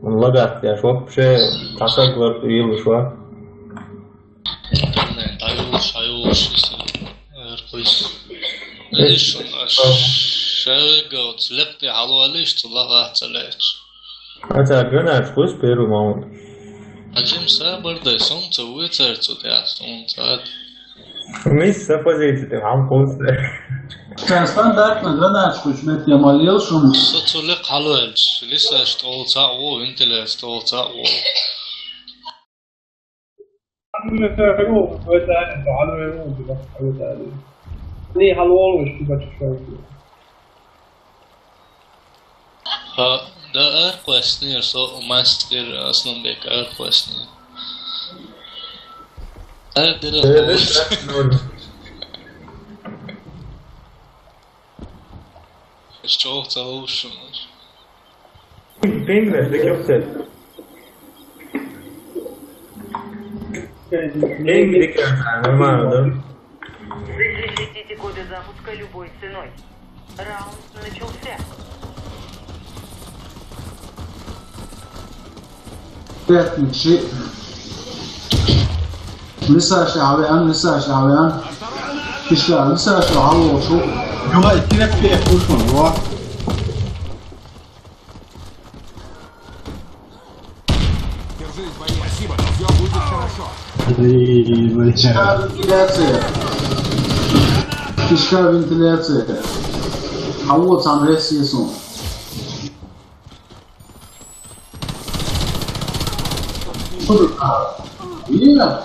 Лагация, вообще такая говорила, что. Ναι, დაიულში ერყვის შეგოც ლეპტი ჰალოალის ლაღაცლეც Хотя гранат вкус первый момент. აჯიმ საბარდა სონც უეცერცოთე ასონცად Мисс сапозиции, ам конце. Стандартно гранат вкус met ямалел шум. სოცოლე ხალოელს ლისა სტოლცა ო ვენტილე სტოლცა ო ليه هالوال مش كده شوية ها da erqvesni so master Aslanbek erqvesni Erdere çok çalışıyorlar. Пингвин, так все. Нормально, да? Защитите коды запуска любой ценой. Раунд начался. شيء لسه شعبان كشكال لسه شعبان وشو يوم اتنك في اخوشون روح Держись, бои, спасибо, все будет хорошо. كشكال вентиляция هو сам ресурсом Yeah.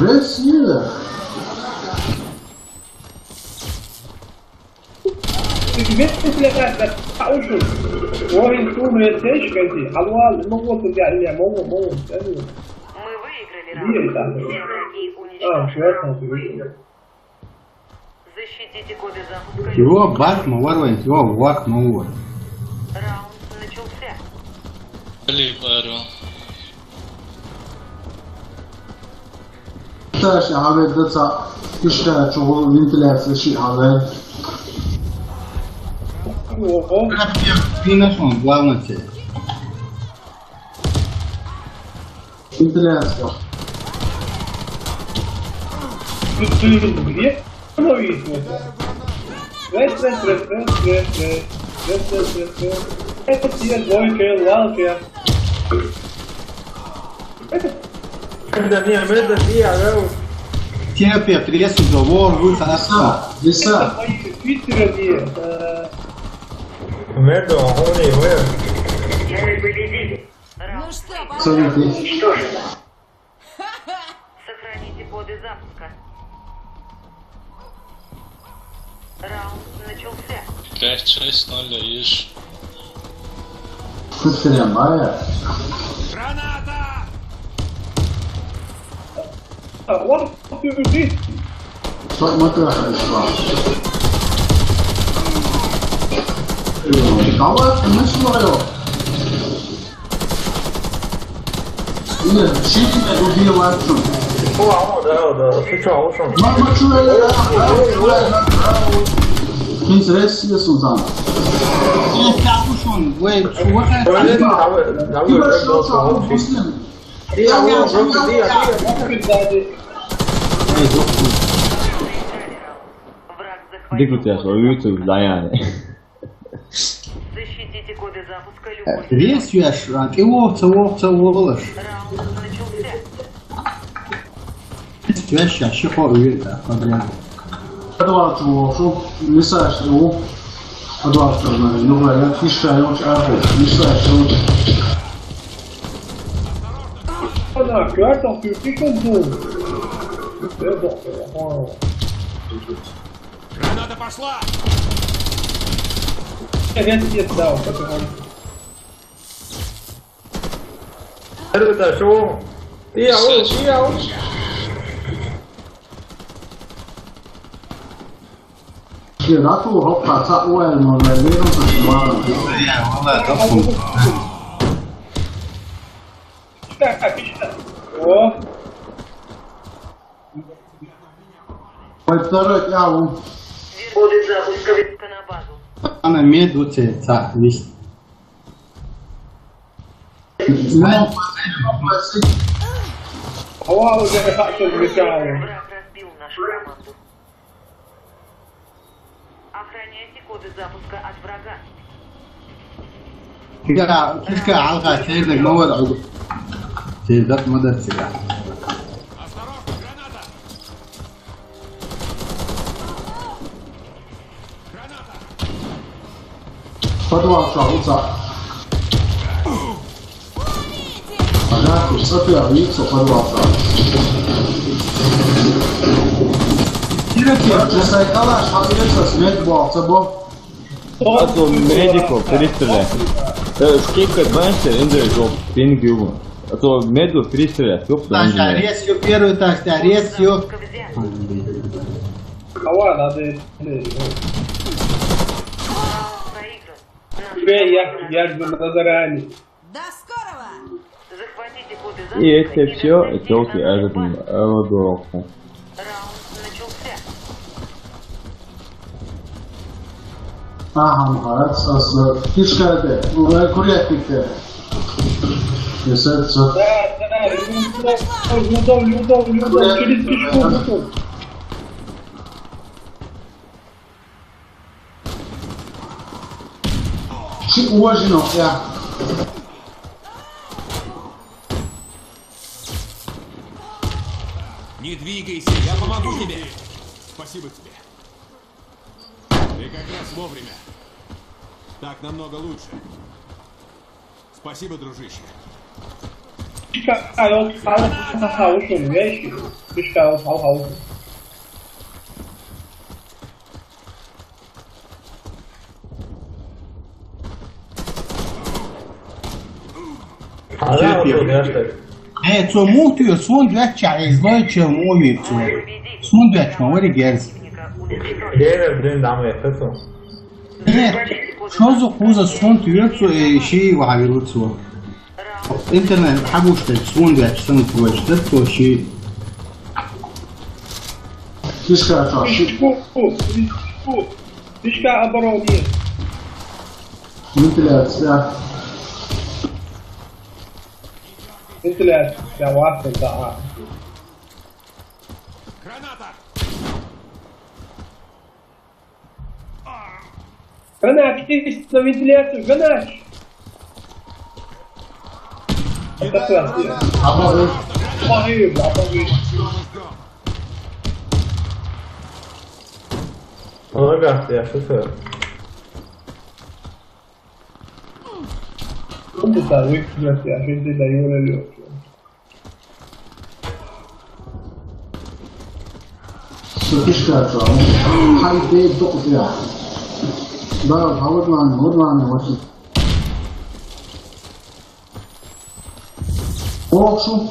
Let's see that. مثل هذا تعوشوا وهي تقوم يتش كذي حلوة الموضوع ترجع لي مو Мы выиграли раунд. Все враги уничтожены. Защитите коды запуска. Его бак, мы ворваем, его вак, мы ворваем. Раунд начался. Либаро. شعبان دتا كشكال شغل вентиляция شعبان. Финишон, главная цель. Вентиляция. Где? Ну видно. Раз. Это те двойка, лалка. Терапия, пресс, уговор, выход. Лиса. Медо, он и вы. Раунд Уничтожено. Сохраните коды запуска. Раунд начался. 5-6-0 ешь. Тут прямая. Граната! What do you do? Смотри, хорошо. Давай, мы смотрим. Нет, щити не убивают. Да, ты что, ушел? Мама чует. Интересно, Султан. Я капушон, вы чувака. Враг захватил. Защитите коды запуска любой ценой. Весь яш, киловца. Раунд начался. Яш, щехо, уйда, проблема. Адвард, что миссаж, его. Адвард, ну, я фишка, я очень архив, миссаж, Она карта, ты кому? Граната пошла! Я тебе дал, потому Это что? Диау. Girato hoppa ta oel non è vero che si va. О, Poi второй яву. Коды запуска на базу. Она медуце та вис. Хавал уже как-то замечаю. Враг разбил нашу команду. Охраняйте коды запуска от врага. تلك علقة سيدك ما وضعه سيدك مدى السلاح Осторожно, граната! Граната! خطوة صعوصة هذا تستطيع ويكسو خطوة صعوصة Тирки, чесайкала, шабиреца, смерть буалцабо Also Medico, перестреляй. Сколько баньше, индер жоп, пинг югу. А то меду перестреляй, ёп, да, Так, аресью, первый так, аресью Запуска взят. Хавал, надо... Проигран. Тебе я жду на заране. До скорого! Захватите коды запуска. И это все, доставьте это их на нашу этот базу. аэродорфу. Раунд начался. Aha, mharat, aslı. Hiç geldi. Buraya kurye ettikti. Yeser, çok. Да, Людов, через кишку готов. Çık uvaşın o ya. Не двигайся, я помогу тебе! Спасибо тебе. Ты как раз вовремя. Так намного лучше. Спасибо, дружище. Пешкал,好手вещи. Пешкал,好手。 好像我昨天是。 Е, цо мухтує, сон двеча, знає, чи мові цо. Сон двеча, варі герз. Diğer bir namı yapıyorsun. Е, що за хуза сон тує, цо, ши вавіру цо. Интернет, хабуште, сон двеча, сон двеча, цо, ши. Фишка, цо, ши. Пешка обороне. Вентиляция. Вентиляция, вахта, да. Граната! Гранат, ты на вентиляцию, гранат! Это классно. Ama Помогай, Ona gastı yaşası. ¿Dónde está Rick? Gracias, gente de ahí en el otro. фишка, цо. Хайде, док, я. Да, вот очень. Окшу.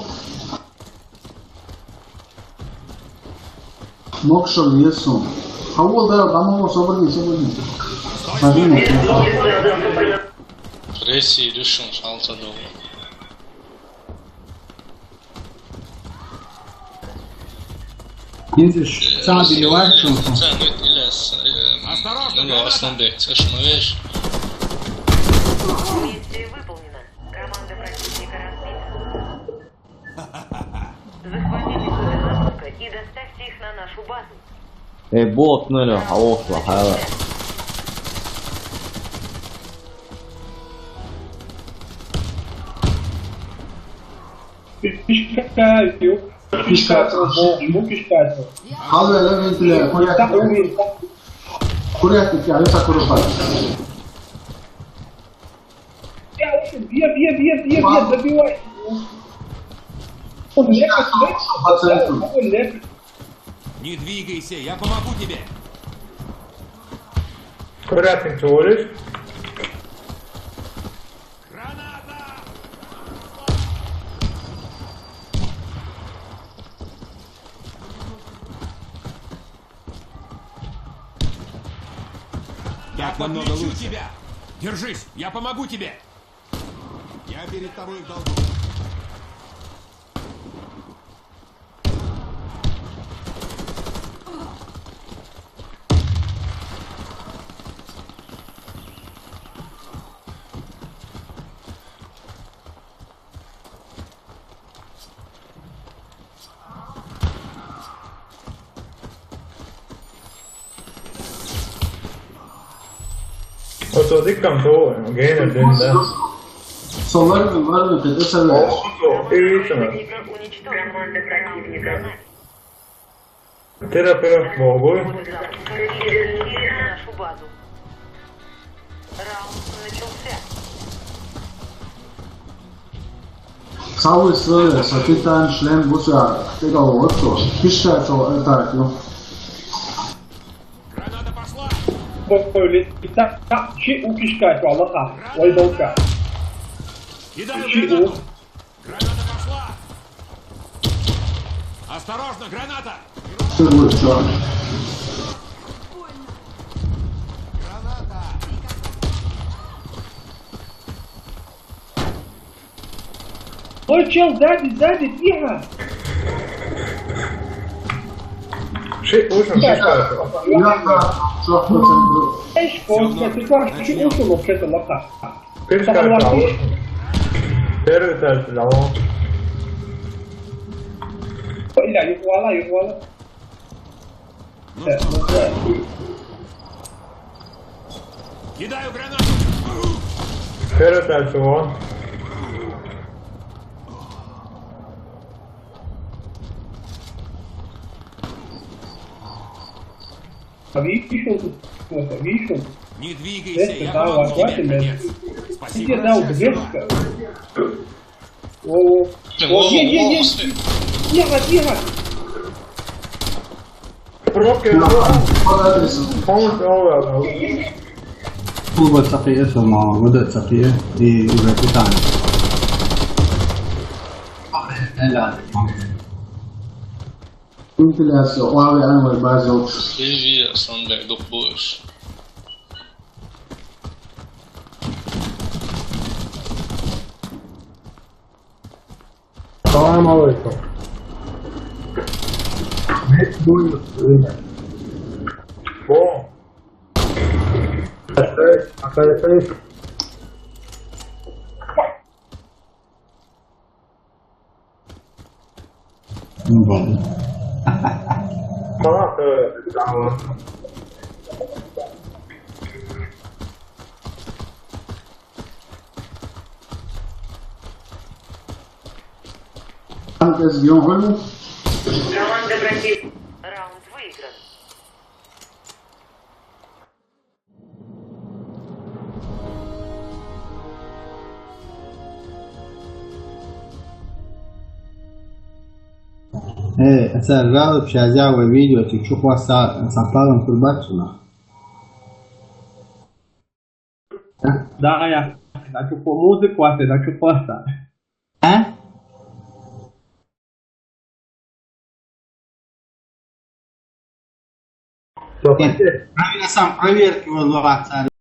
Мокшо лесу. Хавол да, дамо собрали сегодня. Пойдем. Ресси решил шанса долго. Видишь, сам белевать, что? Ценит Ильяс. Ну, основной, слышно, видишь? Миссия выполнена. Команда противника разбита. Захватите коды запуска и доставьте их на нашу базу. Бот, ну или хаосло, хайла. Пешкаю. Пешкаю. Пешкаю. Хавол элементли, курятники, а это курупай. Бьет, забивай. Он По центру. лекарь. Не двигайся, я помогу тебе! Kuryatin çoğuluş. Граната! Так намного лучше. Тебя. Держись, я помогу тебе. Я перед тобой в долгу. Oto dikam to ovo, gainer din da. Solları var mı peki sever? Oto, i vidimo. Уничтожен. Команда противника. Terapeuta mogu. Переместились на нашу базу. Раунд начался. Cały swoje sakitan szlem bucia tego oto. Piszcza to tak no. Граната пошла! Полетать. Чи укишкать, Аллаха. Ой, долга. Кидаю Чи гранату! Граната пошла! Осторожно, граната! Tyły co? Ой, чел, сзади, тихо. Ušam piškajte. Jaka 100%. ايش كنت تفكر شو اوصل بشكل لقاء Piškajte, ovo. Terapeuta ovo. الى يقوالا Кидаю гранату! Terapeuta ovo. Вижу. Не двигайся, Это я да, помогу тебе, ладно, отец. Спасибо Где дал большое, сынок. дверка? О, тихо. Proke No, ovo. pod adresom. Pomoć ovo. Kluba Capije su malo vode Capije i Vetitane. Ventilacija, ove animal baze uopće. Livia Sandberg do Bush. Salam alaikum. Bom. Aparece. Bom. Fala, tamo. Antes guion vojnu. Команда против. Раунд выигран. Sad Rado přijazjavo video, ti čuhva sa palom kurbacima. Da, ja. Daću po muziku, a te daću posta. Pravio sam provjerki od lovaca.